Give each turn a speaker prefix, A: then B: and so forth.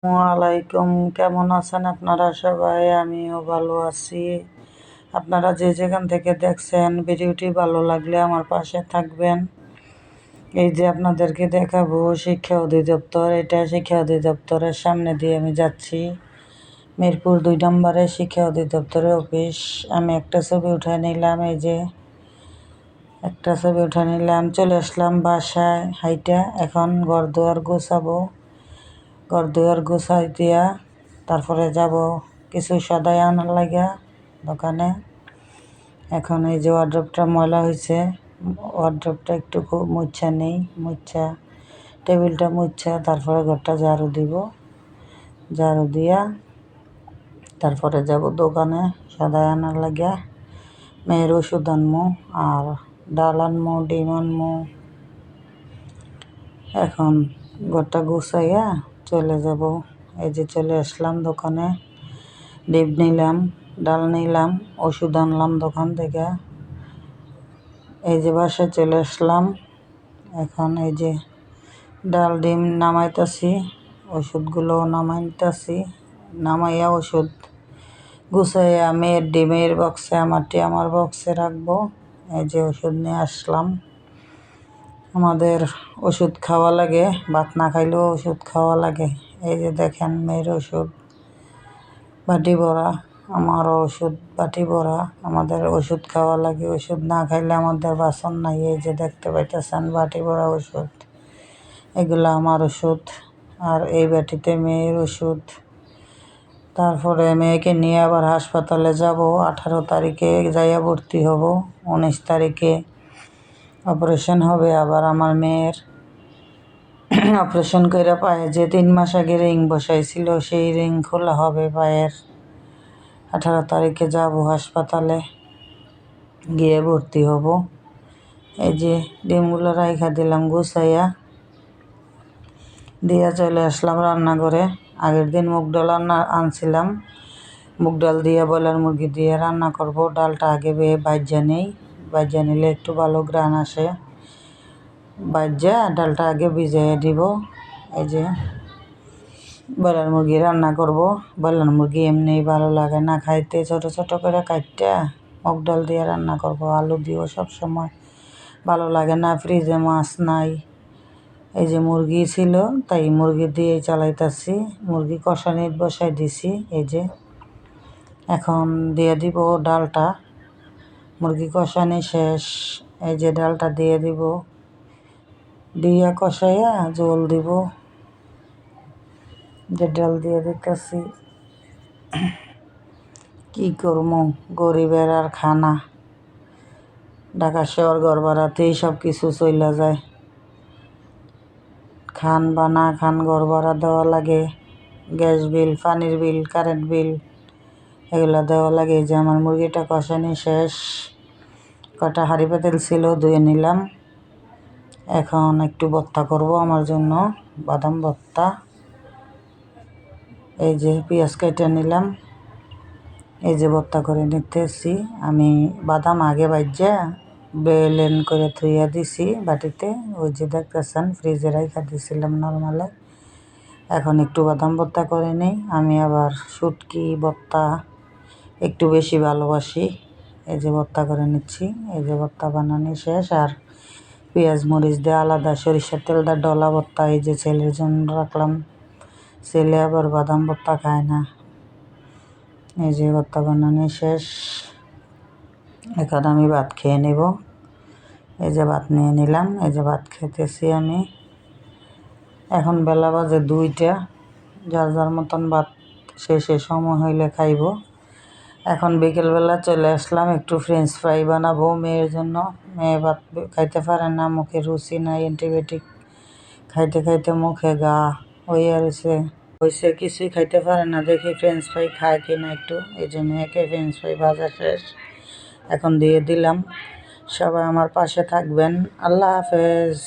A: আলাইকুম, কেমন আছেন আপনারা সবাই? আমিও ভালো আছি। আপনারা যে যেখান থেকে দেখছেন ভিডিওটি ভালো লাগলে আমার পাশে থাকবেন। এই যে আপনাদেরকে দেখাবো শিক্ষা অধিদপ্তর, এটা শিক্ষা অধিদপ্তরের সামনে দিয়ে আমি যাচ্ছি। মিরপুর 2 নম্বরে শিক্ষা অধিদপ্তরের অফিস। আমি একটা ছবি উঠে নিলাম, এই যে একটা ছবি উঠে নিলাম। চলে আসলাম বাসায় হাইটা। এখন ঘরদুয়ার গোছাবো, ঘরদুয়ার গোছাই দিয়া তারপরে যাব কিছু সদাই আনার লাগিয়া দোকানে। এখন এই যে ওয়ার্ড্রপটা ময়লা হয়েছে, ওয়ার্ড্রপটা একটু মুছা নেই, মুছা টেবিলটা মুছা তারপরে ঘরটা ঝাড়ু দিব। ঝাড়ু দিয়া তারপরে যাব দোকানে সদাই আনার লাগিয়া। মেয়ের ওষুধ আনমো আর ডাল আনমো, ডিম আনমো। এখন ঘরটা গুছাইয়া চলে যাব। এই যে চলে আসলাম দোকানে, ডিম নিলাম, ডাল নিলাম, ওষুধ আনলাম দোকান থেকে। এই যে বাসায় চলে আসলাম। এখন এই যে ডাল ডিম নামাইতেছি, ওষুধগুলো নামাইতেছি। নামাইয়া ওষুধ গুছাইয়া মেয়ের ডিমের বক্সে, আমারটি আমার বক্সে রাখবো। এই যে ওষুধ নিয়ে আসলাম। আমাদের ওষুধ খাওয়া লাগে, ভাত না খাইলেও ওষুধ খাওয়া লাগে। এই যে দেখেন মেয়ের ওষুধ বাটি ভরা, আমারও ওষুধ বাটি ভরা। আমাদের ওষুধ খাওয়া লাগে, ওষুধ না খাইলে আমাদের বাসন নাই। এই যে দেখতে পাইতেছেন বাটি ভরা ওষুধ, এগুলো আমার ওষুধ। আর এই বাটিতে মেয়ের ওষুধ। তারপরে মেয়েকে নিয়ে আবার হাসপাতালে যাব। 18 তারিখে যাইয়া ভর্তি হব, 19 তারিখে অপারেশন হবে আবার আমার মেয়ের। অপারেশন করে পায়ে যে 3 মাস আগে রিং বসাইছিল, সেই রিং খোলা হবে পায়ের। 18 তারিখে যাব হাসপাতালে, গিয়ে ভর্তি হব। এই যে ডিমগুলো রাইখা দিলাম গুছাইয়া, দিয়া চলে আসলাম রান্নাঘরে। আগের দিন মুগ ডাল আনছিলাম, মুগ ডাল দিয়ে ব্রয়লার মুরগি দিয়ে রান্না করব। ডালটা আগে ভাজ্যা নেই, ভাজ্যা নিলে একটু ভালো ঘ্রাণ আসে। ভাজ্যা ডালটা আগে ভিজাইয়া দিব। এই যে ব্রয়লার মুরগি রান্না করব। ব্রয়লার মুরগি এমনি ভালো লাগে না খাইতে, ছোটো ছোটো করে কাটটা মুগ ডাল দিয়ে রান্না করব। আলু দিয়েও সবসময় ভালো লাগে না, ফ্রিজে মাছ নাই। এই যে মুরগি ছিল, তাই মুরগি দিয়েই চালাইতেছি। মুরগি কষানির বসাই দিছি। এই যে এখন দিয়ে দিব ডালটা, মুরগি কষানি শেষ। এই যে ডালটা দিয়ে দিব, দিয়া কষাইয়া জল দিব। যে ডাল দিয়ে দিতেছি, কি করবো, গরিবের আর খানা। ঢাকা শহর ঘর ভাড়াতেই সব কিছু চইলা যায়। খান বা না খান ঘর ভাড়া দেওয়া লাগে, গ্যাস বিল, পানির বিল, কারেন্ট বিল, এগুলো দেওয়া লাগে। যে আমার মুরগিটা কষানি শেষ, কটা হাঁড়ি পাতিল ছিল ধুয়ে নিলাম। এখন একটু ভর্তা করব আমার জন্য, বাদাম ভর্তা। এই যে পেঁয়াজ কেটে নিলাম, এই যে ভর্তা করে নিতেছি আমি। বাদাম আগে ভাজ্যা ব্লেন্ড করে থুইয়া দিছি বাটিতে, ওই যে দেখতেছেন ফ্রিজে রাইখা দিছিলাম নরমালে। এখন একটু বাদাম ভর্তা করে নিই। আমি আবার শুটকি ভর্তা একটু বেশি ভালোবাসি। এই যে ভর্তা করে নিচ্ছি। এই যে ভর্তা বানানো শেষ। আর পেঁয়াজ মরিচ দিয়ে আলাদা সরিষার তেল দিয়ে ডলা ভর্তা, এই যে ছেলের জন্য রাখলাম। ছেলে আবার বাদাম ভর্তা খায় না। এই যে ভর্তা বানানো শেষ। এখন আমি ভাত খেয়ে নেব। এই যে ভাত নিয়ে নিলাম, এই যে ভাত খেতেছি আমি। এখন বেলা বাজে 2টা, যার যার মতন ভাত শেষে সময় হইলে খাইব। এখন বিকেলবেলা চলে আসলাম, একটু ফ্রেঞ্চ ফ্রাই বানাবো মেয়ের জন্য। মেয়ে ভাত খাইতে পারে না, মুখে রুচি নাই, অ্যান্টিবায়োটিক খাইতে খাইতে মুখে গা হইয়া হয়েছে, কিছুই খাইতে পারে না। দেখি ফ্রেঞ্চ ফ্রাই খায় কি না একটু। এই যে মেয়েকে ফ্রেঞ্চ ফ্রাই ভাজা শেষ, এখন দিয়ে দিলাম। সবাই আমার পাশে থাকবেন। আল্লাহ হাফেজ।